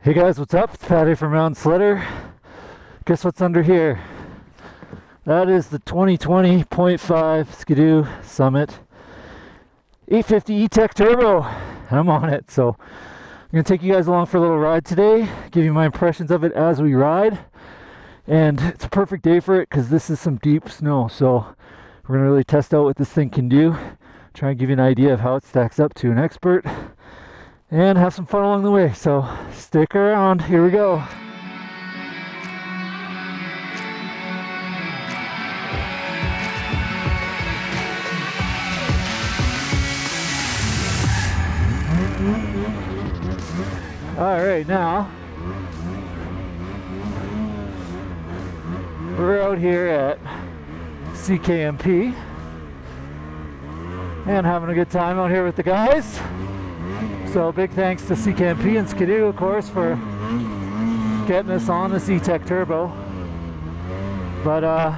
Hey guys, what's up? It's Pat here from Mountain Sledder. Guess what's under here? That is the 2020.5 Skidoo Summit 850 E-TEC Turbo. I'm on it, so I'm going to take you guys along for a little ride today, give you my impressions of it as we ride. And it's a perfect day for it because this is some deep snow, so we're going to really test out what this thing can do, try and give you an idea of how it stacks up to an expert, and have some fun along the way. So stick around, here we go. All right, now we're out here at CKMP and having a good time out here with the guys. So big thanks to CKMP and Skidoo, of course, for getting us on this E-TEC Turbo. But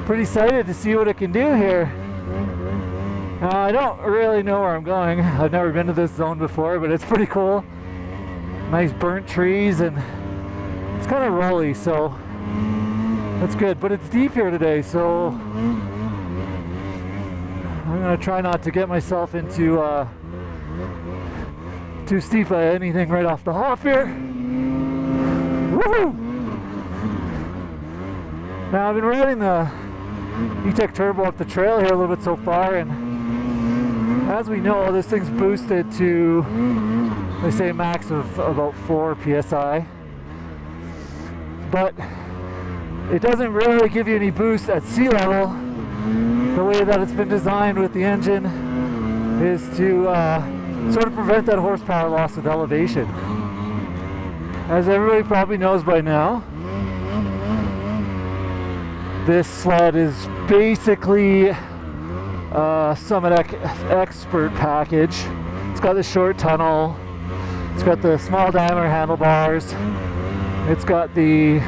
pretty excited to see what it can do here. I don't really know where I'm going. I've never been to this zone before, but it's pretty cool. Nice burnt trees, and it's kind of rolly, so that's good. But it's deep here today, so I'm gonna try not to get myself into too steep anything right off the hop here. Woohoo! Now I've been riding the E-TEC Turbo up the trail here a little bit so far, and as we know, this thing's boosted to, they say, a max of about 4 psi, but it doesn't really give you any boost at sea level. The way that it's been designed with the engine is to sort of prevent that horsepower loss with elevation. As everybody probably knows by now, this sled is basically a Summit Expert package. It's got the short tunnel, it's got the small diameter handlebars, it's got the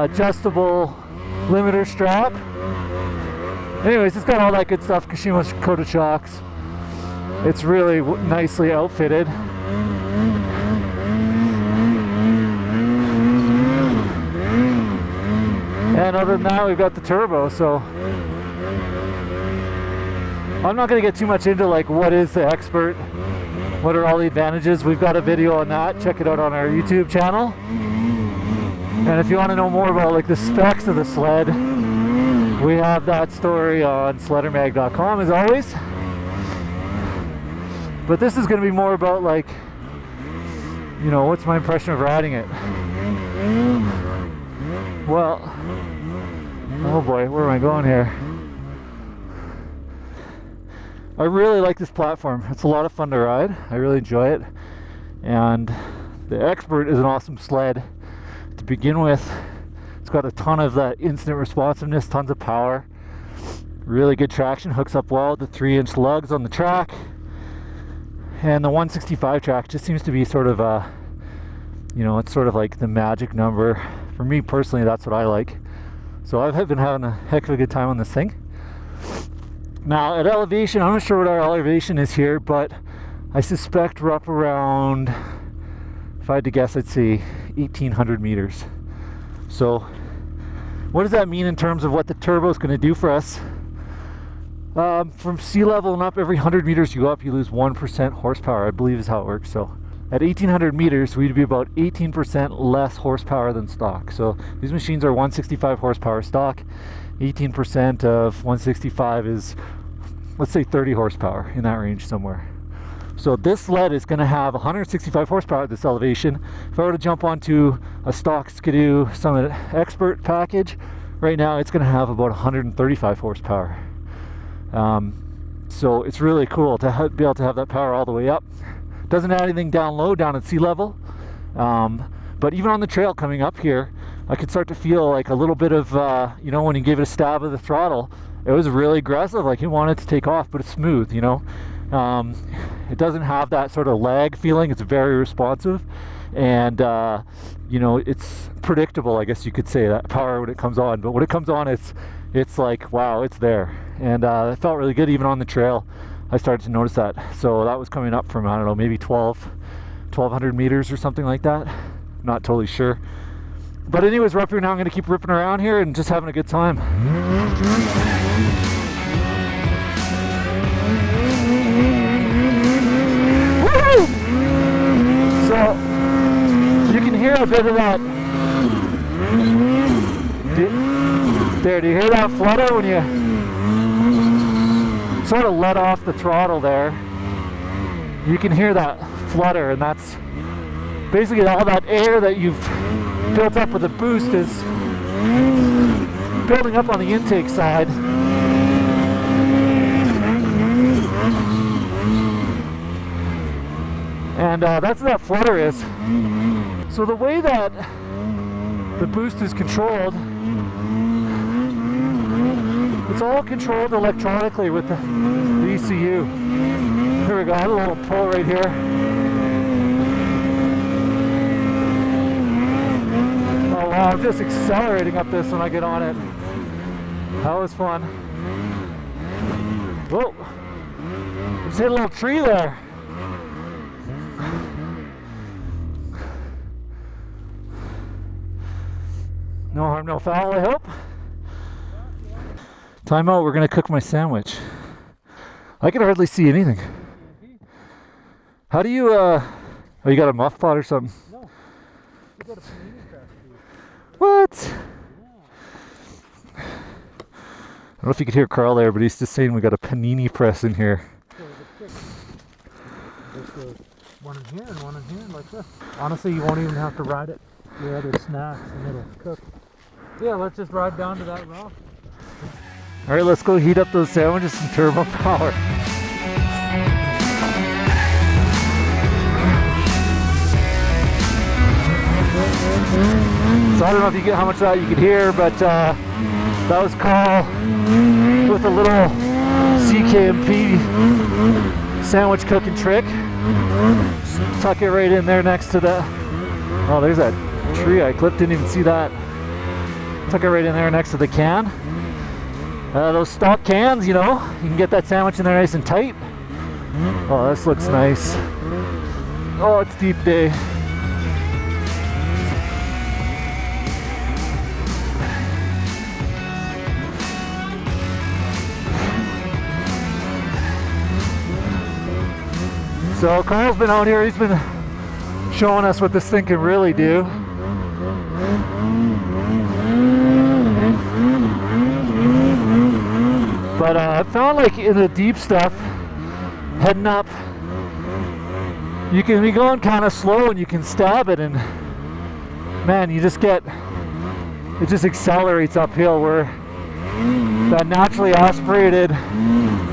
adjustable limiter strap. Anyways, it's got all that good stuff, Kashima's coated shocks. It's really nicely outfitted. And other than that, we've got the turbo, so I'm not going to get too much into like what is the Expert, what are all the advantages. We've got a video on that, check it out on our YouTube channel. And if you want to know more about like the specs of the sled, we have that story on sleddermag.com as always. But this is going to be more about like, you know, what's my impression of riding it. Well, oh boy, where am I going here? I really like this platform. It's a lot of fun to ride. I really enjoy it. And the Expert is an awesome sled to begin with. It's got a ton of that instant responsiveness, tons of power, really good traction, hooks up well with the 3-inch lugs on the track. And the 165 track just seems to be sort of a, you know, it's sort of like the magic number. For me personally, that's what I like. So I've been having a heck of a good time on this thing. Now at elevation, I'm not sure what our elevation is here, but I suspect we're up around, if I had to guess, I'd say 1,800 meters. So what does that mean in terms of what the turbo is going to do for us? From sea level and up, every 100 meters you go up, you lose 1% horsepower, I believe is how it works. So at 1,800 meters, we'd be about 18% less horsepower than stock. So these machines are 165 horsepower stock. 18% of 165 is, let's say, 30 horsepower, in that range somewhere. So this sled is going to have 165 horsepower at this elevation. If I were to jump onto a stock Skidoo Summit Expert package, right now it's going to have about 135 horsepower. So it's really cool to be able to have that power all the way up. Doesn't add anything down low, down at sea level. But even on the trail coming up here, I could start to feel like a little bit of, you know, when you gave it a stab of the throttle, it was really aggressive, like you wanted to take off, but it's smooth, you know. It doesn't have that sort of lag feeling. It's very responsive, and you know, it's predictable, I guess you could say, that power when it comes on. But when it comes on, it's like, wow, it's there. And it felt really good even on the trail. I started to notice that. So that was coming up from, I don't know, maybe 1,200 meters or something like that. Not totally sure. But anyways, we're up here now. I'm going to keep ripping around here and just having a good time. Woo! So you can hear a bit of that. Do you hear that flutter when you sort of let off the throttle there? You can hear that flutter, and that's basically all that air that you've built up with the boost is building up on the intake side. And that's what that flutter is. So the way that the boost is controlled, it's all controlled electronically with the ECU. Here we go, I have a little pull right here. Oh wow, I'm just accelerating up this when I get on it. That was fun. Whoa, just hit a little tree there. No harm, no foul, I hope. Time out, we're gonna cook my sandwich. I can hardly see anything. How do you, oh, you got a muff pot or something? No, you got a panini press. What? Yeah. I don't know if you could hear Carl there, but he's just saying we got a panini press in here. So there's one in here and one in here, like this. Honestly, you won't even have to ride it. Your other snacks and it'll cook. Yeah, let's just ride down to that rock. Alright, let's go heat up those sandwiches in turbo power. So I don't know if you get how much of that you could hear, but that was Carl with a little CKMP sandwich cooking trick. Just tuck it right in there next to the, oh, there's that tree I clipped, didn't even see that. Tuck it right in there next to the can. Those stock cans, you know, you can get that sandwich in there nice and tight. Oh, this looks nice. Oh, it's deep day. So Carl's been out here, he's been showing us what this thing can really do. But I found like in the deep stuff, heading up, you can be going kind of slow and you can stab it, and man, you just get, it just accelerates uphill, where that naturally aspirated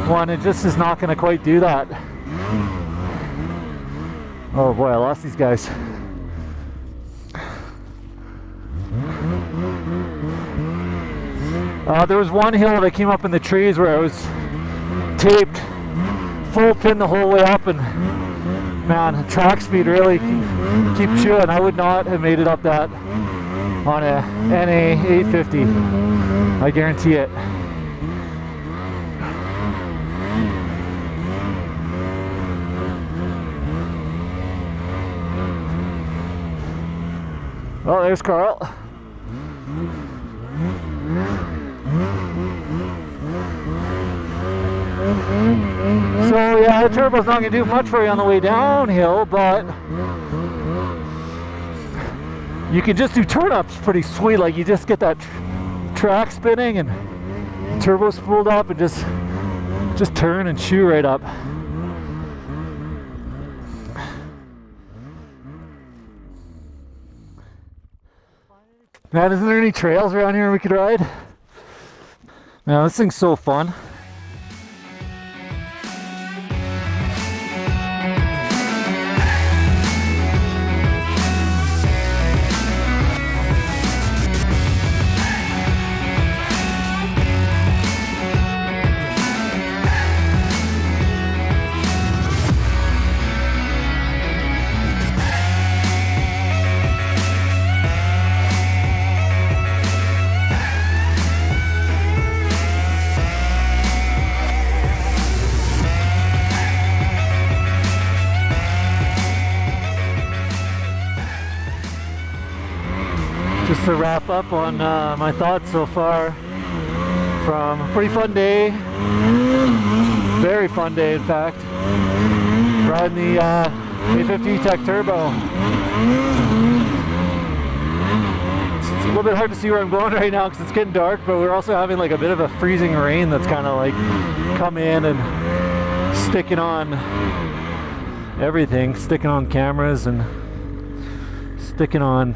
one, it just is not going to quite do that. Oh boy, I lost these guys. There was one hill that came up in the trees where I was taped full pin the whole way up, and man, track speed really keep chewing. I would not have made it up that on a NA 850. I guarantee it. Oh, there's Carl. So yeah, the turbo's not going to do much for you on the way downhill, but you can just do turn-ups pretty sweet. Like you just get that track spinning and the turbo spooled up and just turn and chew right up. Man, isn't there any trails around here we could ride? Man, this thing's so fun. to wrap up on my thoughts so far from a pretty fun day, very fun day in fact, riding the A50 E-TEC Turbo. It's a little bit hard to see where I'm going right now because it's getting dark, but we're also having like a bit of a freezing rain that's kind of like come in and sticking on everything, sticking on cameras and sticking on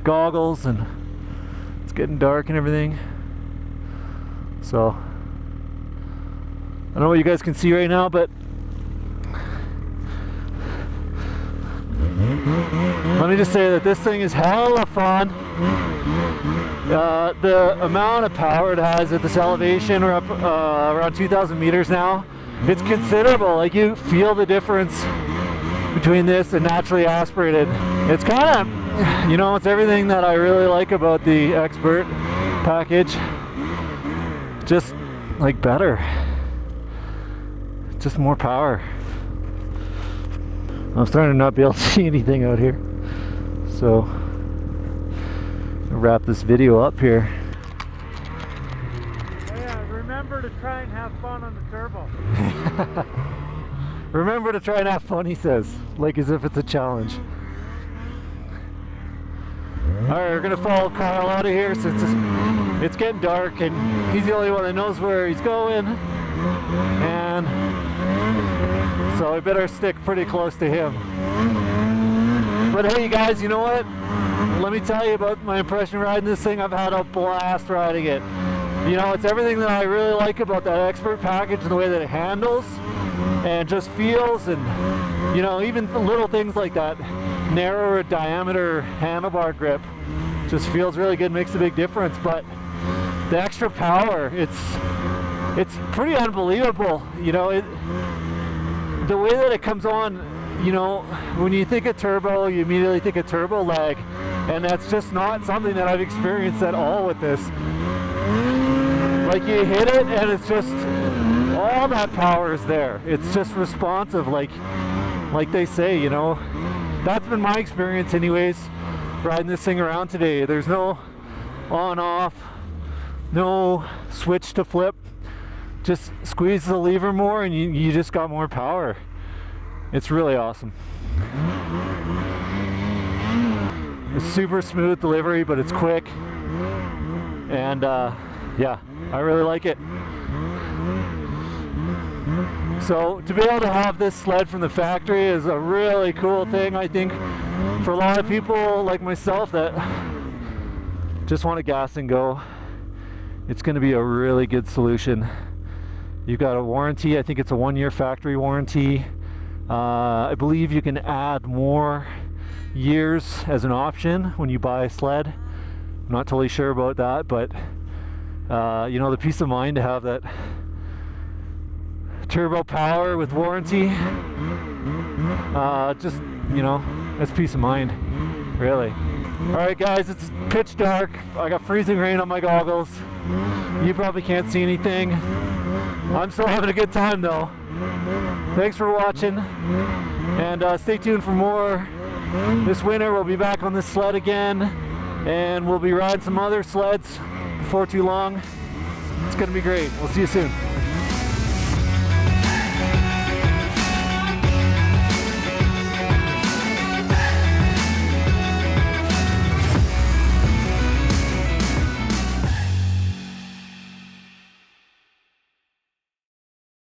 goggles, and it's getting dark and everything. So I don't know what you guys can see right now, but let me just say that this thing is hella fun. The amount of power it has at this elevation, we're up around 2,000 meters now. It's considerable. Like, you feel the difference between this and naturally aspirated. It's kind of, you know, it's everything that I really like about the Expert package. Just like better. Just more power. I'm starting to not be able to see anything out here. So, I'll wrap this video up here. Yeah, remember to try and have fun on the turbo. Remember to try and have fun, he says, like as if it's a challenge. Alright, we're gonna follow Carl out of here since it's getting dark and he's the only one that knows where he's going. And so we better stick pretty close to him. But hey guys, you know what? Let me tell you about my impression riding this thing. I've had a blast riding it. You know, it's everything that I really like about that Expert package, and the way that it handles and just feels, and you know, even the little things like that narrower diameter handlebar grip just feels really good, makes a big difference. But the extra power, it's pretty unbelievable. You know, the way that it comes on, you know, when you think of turbo, you immediately think of turbo lag, and that's just not something that I've experienced at all with this. Like, you hit it and it's just, all that power is there. It's just responsive, like they say, you know. That's been my experience anyways, riding this thing around today. There's no on off, no switch to flip. Just squeeze the lever more and you just got more power. It's really awesome. It's super smooth delivery, but it's quick. And yeah, I really like it. So to be able to have this sled from the factory is a really cool thing, I think, for a lot of people like myself that just want to gas and go. It's going to be a really good solution. You've got a warranty. I think it's a 1-year factory warranty. I believe you can add more years as an option when you buy a sled. I'm not totally sure about that, but you know, the peace of mind to have that turbo power with warranty, just, you know, that's peace of mind, really. Alright guys, it's pitch dark. I got freezing rain on my goggles. You probably can't see anything. I'm still having a good time though. Thanks for watching, and stay tuned for more. This winter we'll be back on this sled again, and we'll be riding some other sleds before too long. It's gonna be great. We'll see you soon.